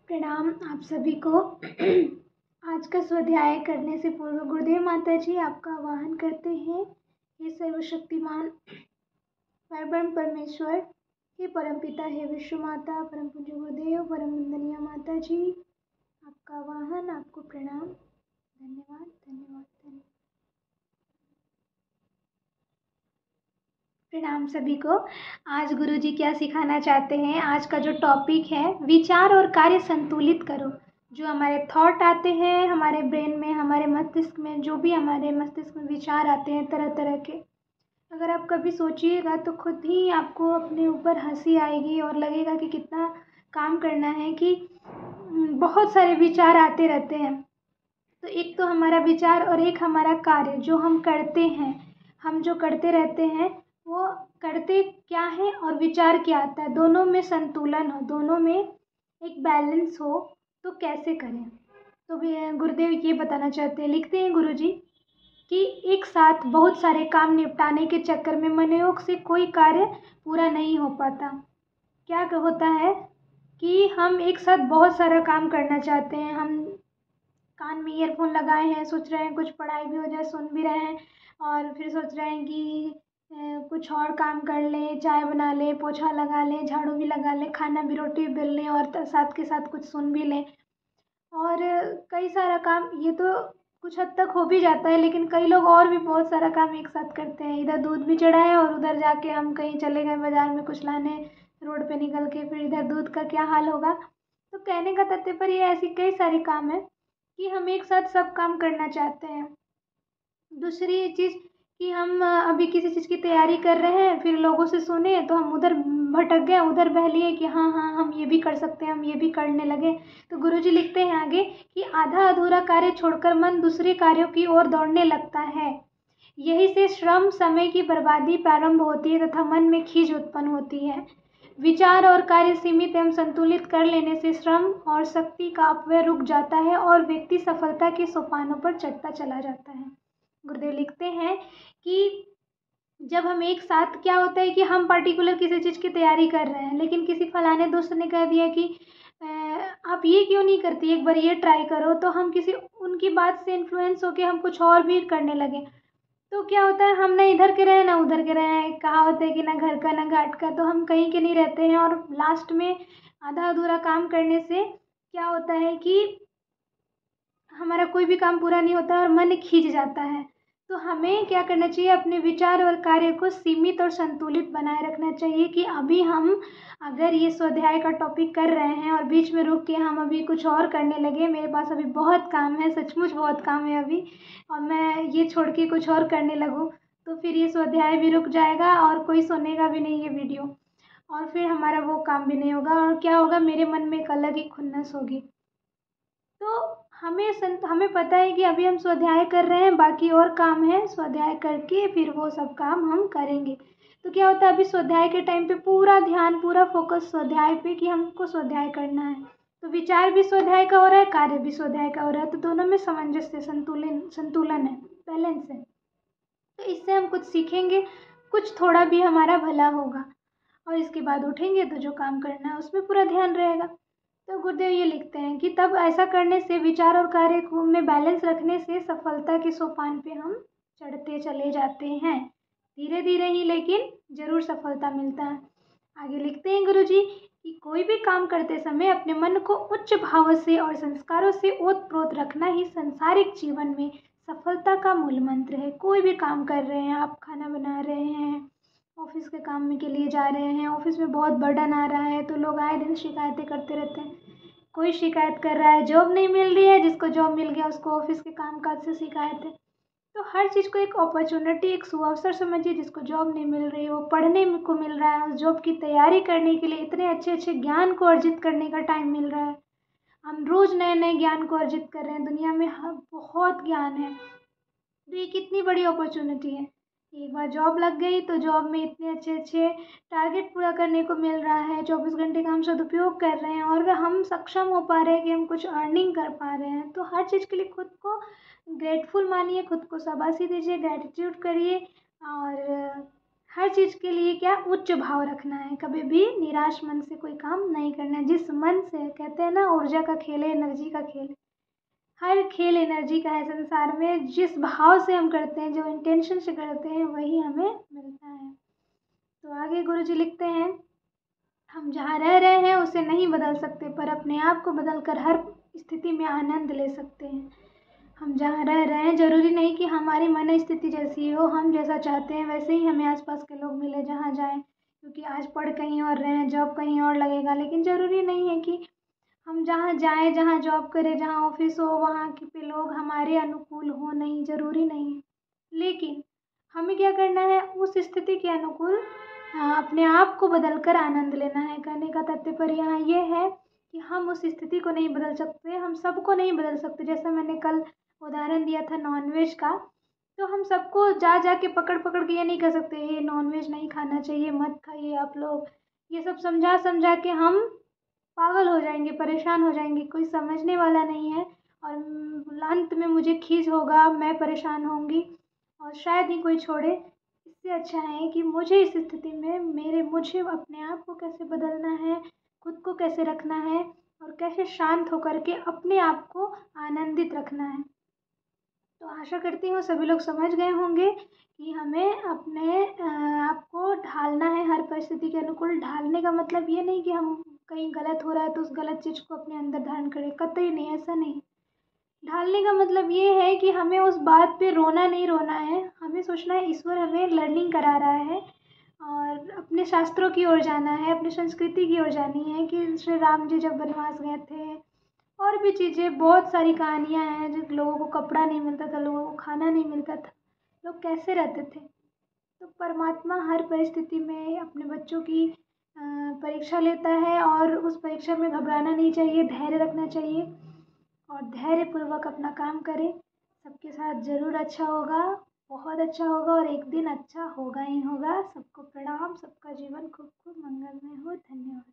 प्रणाम आप सभी को। आज का स्वाध्याय करने से पूर्व गुरुदेव माता जी आपका आवाहन करते हैं। हे सर्वशक्तिमान परब्रह्म परमेश्वर, हे परमपिता, हे विश्व माता, परम पूज्य गुरुदेव, परम वंदनीय माता जी, आपका आवाहन, आपको प्रणाम। धन्यवाद धन्यवाद धन्यवाद। प्रणाम सभी को। आज गुरुजी क्या सिखाना चाहते हैं, आज का जो टॉपिक है विचार और कार्य संतुलित करो। जो हमारे थॉट आते हैं हमारे ब्रेन में, हमारे मस्तिष्क में, जो भी हमारे मस्तिष्क में विचार आते हैं तरह तरह के, अगर आप कभी सोचिएगा तो खुद ही आपको अपने ऊपर हंसी आएगी और लगेगा कि कितना काम करना है कि बहुत सारे विचार आते रहते हैं। तो एक तो हमारा विचार और एक हमारा कार्य जो हम करते हैं, हम जो करते रहते हैं वो करते क्या है और विचार क्या आता है, दोनों में संतुलन हो, दोनों में एक बैलेंस हो, तो कैसे करें। तो गुरुदेव ये बताना चाहते हैं, लिखते हैं गुरुजी कि एक साथ बहुत सारे काम निपटाने के चक्कर में मनोयोग से कोई कार्य पूरा नहीं हो पाता। क्या होता है कि हम एक साथ बहुत सारा काम करना चाहते हैं, हम कान में ईयरफोन लगाए हैं, सोच रहे हैं कुछ पढ़ाई भी हो जाए, सुन भी रहे हैं, और फिर सोच रहे हैं कि कुछ और काम कर लें, चाय बना लें, पोछा लगा लें, झाड़ू भी लगा लें, खाना भी, रोटी भी बेल लें और साथ के साथ कुछ सुन भी लें। और कई सारा काम ये तो कुछ हद तक हो भी जाता है, लेकिन कई लोग और भी बहुत सारा काम एक साथ करते हैं। इधर दूध भी चढ़ा है और उधर जाके हम कहीं चले गए बाज़ार में कुछ लाने, रोड पे निकल के फिर इधर दूध का क्या हाल होगा। तो कहने का तात्पर्य ये ऐसी कई सारे काम है कि हम एक साथ सब काम करना चाहते हैं। दूसरी चीज़ कि हम अभी किसी चीज़ की तैयारी कर रहे हैं, फिर लोगों से सुने तो हम उधर भटक गए, उधर बहलिए कि हाँ हाँ हम ये भी कर सकते हैं, हम ये भी करने लगे। तो गुरुजी लिखते हैं आगे कि आधा अधूरा कार्य छोड़कर मन दूसरे कार्यों की ओर दौड़ने लगता है। यही से श्रम समय की बर्बादी प्रारंभ होती है तथा मन में खीज उत्पन्न होती है। विचार और कार्य सीमित एवं संतुलित कर लेने से श्रम और शक्ति का अपव्यय रुक जाता है और व्यक्ति सफलता के सोपानों पर चढ़ता चला जाता है। गुरुदेव लिखते हैं कि जब हम एक साथ, क्या होता है कि हम पर्टिकुलर किसी चीज़ की तैयारी कर रहे हैं, लेकिन किसी फलाने दोस्त ने कह दिया कि आप ये क्यों नहीं करती, एक बार ये ट्राई करो, तो हम किसी उनकी बात से इन्फ्लुएंस होकर हम कुछ और भी करने लगे। तो क्या होता है, हम ना इधर के रहे ना उधर के रहे, कहावत है कि ना घर का ना घाट का, तो हम कहीं के नहीं रहते हैं और लास्ट में आधा अधूरा काम करने से क्या होता है कि हमारा कोई भी काम पूरा नहीं होता और मन खींच जाता है। तो हमें क्या करना चाहिए, अपने विचार और कार्य को सीमित और संतुलित बनाए रखना चाहिए कि अभी हम अगर ये स्वाध्याय का टॉपिक कर रहे हैं और बीच में रुक के हम अभी कुछ और करने लगे, मेरे पास अभी बहुत काम है, सचमुच बहुत काम है अभी, और मैं ये छोड़ के कुछ और करने लगूँ, तो फिर ये स्वाध्याय भी रुक जाएगा और कोई सुनेगा भी नहीं ये वीडियो, और फिर हमारा वो काम भी नहीं होगा, और क्या होगा, मेरे मन में एक अलग ही खुन्नस होगी। तो हमें पता है कि अभी हम स्वाध्याय कर रहे हैं, बाकी और काम है, स्वाध्याय करके फिर वो सब काम हम करेंगे। तो क्या होता है, अभी स्वाध्याय के टाइम पे पूरा ध्यान, पूरा फोकस स्वाध्याय पे कि हमको स्वाध्याय करना है। तो विचार भी स्वाध्याय का हो रहा है, कार्य भी स्वाध्याय का हो रहा है, तो दोनों में सामंजस्य, संतुलन है, बैलेंस है। तो इससे हम कुछ सीखेंगे, कुछ थोड़ा भी हमारा भला होगा, और इसके बाद उठेंगे तो जो काम करना है उसमें पूरा ध्यान रहेगा। तो गुरुदेव ये लिखते हैं कि तब ऐसा करने से, विचार और कार्य को में बैलेंस रखने से सफलता के सोपान पे हम चढ़ते चले जाते हैं, धीरे धीरे ही, लेकिन जरूर सफलता मिलता है। आगे लिखते हैं गुरुजी कि कोई भी काम करते समय अपने मन को उच्च भाव से और संस्कारों से ओतप्रोत रखना ही सांसारिक जीवन में सफलता का मूल मंत्र है। कोई भी काम कर रहे हैं, आप खाना बना रहे हैं, ऑफिस के काम में के लिए जा रहे हैं, ऑफिस में बहुत बर्डन आ रहा है, तो लोग आए दिन शिकायतें करते रहते हैं। कोई शिकायत कर रहा है जॉब नहीं मिल रही है, जिसको जॉब मिल गया उसको ऑफिस के काम काज से शिकायत है। तो हर चीज़ को एक अपॉर्चुनिटी, एक सुअवसर समझिए। जिसको जॉब नहीं मिल रही, वो पढ़ने को मिल रहा है, उस जॉब की तैयारी करने के लिए इतने अच्छे अच्छे ज्ञान को अर्जित करने का टाइम मिल रहा है। हम रोज़ नए नए ज्ञान को अर्जित कर रहे हैं, दुनिया में बहुत ज्ञान है, तो ये कितनी बड़ी अपॉर्चुनिटी है। एक बार जॉब लग गई तो जॉब में इतने अच्छे अच्छे टारगेट पूरा करने को मिल रहा है, 24 घंटे का हम सदुपयोग कर रहे हैं और हम सक्षम हो पा रहे हैं कि हम कुछ अर्निंग कर पा रहे हैं। तो हर चीज़ के लिए खुद को ग्रेटफुल मानिए, खुद को शाबाशी दीजिए, ग्रेटिट्यूड करिए, और हर चीज़ के लिए क्या उच्च भाव रखना है, कभी भी निराश मन से कोई काम नहीं करना है। जिस मन से, कहते हैं ना, ऊर्जा का खेल है, एनर्जी का खेल है। हर खेल एनर्जी का है संसार में। जिस भाव से हम करते हैं, जो इंटेंशन से करते हैं, वही हमें मिलता है। तो आगे गुरुजी लिखते हैं, हम जहाँ रह रहे हैं उसे नहीं बदल सकते, पर अपने आप को बदलकर हर स्थिति में आनंद ले सकते हैं। हम जहाँ रह रहे हैं, जरूरी नहीं कि हमारी मन स्थिति जैसी हो, हम जैसा चाहते हैं वैसे ही हमें आसपास के लोग मिले जहाँ जाएं। क्योंकि आज पढ़ कहीं और रहे हैं, जॉब कहीं और लगेगा, लेकिन ज़रूरी नहीं है कि हम जहाँ जाएं, जहाँ जॉब करें, जहाँ ऑफिस हो, वहाँ के पे लोग हमारे अनुकूल हो, नहीं, ज़रूरी नहीं है। लेकिन हमें क्या करना है, उस स्थिति के अनुकूल अपने आप को बदल कर आनंद लेना है। कहने का तात्पर्य यहाँ ये है कि हम उस स्थिति को नहीं बदल सकते, हम सबको नहीं बदल सकते। जैसा मैंने कल उदाहरण दिया था नॉनवेज का, तो हम सबको जा जा के पकड़ पकड़ के ये नहीं कर सकते, ये नॉनवेज नहीं खाना चाहिए, मत खाइए आप लोग। ये सब समझा समझा के हम पागल हो जाएंगे, परेशान हो जाएंगे, कोई समझने वाला नहीं है। और अंत में मुझे खीज होगा, मैं परेशान होंगी और शायद ही कोई छोड़े। इससे अच्छा है कि मुझे इस स्थिति में मुझे अपने आप को कैसे बदलना है, खुद को कैसे रखना है और कैसे शांत होकर के अपने आप को आनंदित रखना है। तो आशा करती हूँ सभी लोग समझ गए होंगे कि हमें अपने आप को ढालना है हर परिस्थिति के अनुकूल। ढालने का मतलब ये नहीं कि हम कहीं गलत हो रहा है तो उस गलत चीज़ को अपने अंदर धारण करें, कतई नहीं, ऐसा नहीं। ढालने का मतलब ये है कि हमें उस बात पे रोना नहीं रोना है, हमें सोचना है ईश्वर हमें लर्निंग करा रहा है और अपने शास्त्रों की ओर जाना है, अपनी संस्कृति की ओर जानी है। कि श्री राम जी जब वनवास गए थे, और भी चीज़ें, बहुत सारी कहानियाँ हैं, जो लोगों को कपड़ा नहीं मिलता था, लोगों को खाना नहीं मिलता था, लोग कैसे रहते थे। तो परमात्मा हर परिस्थिति में अपने बच्चों की परीक्षा लेता है और उस परीक्षा में घबराना नहीं चाहिए, धैर्य रखना चाहिए और धैर्यपूर्वक अपना काम करें। सबके साथ ज़रूर अच्छा होगा, बहुत अच्छा होगा और एक दिन अच्छा होगा ही होगा। सबको प्रणाम, सबका जीवन खूब खूब मंगलमय हो। धन्यवाद।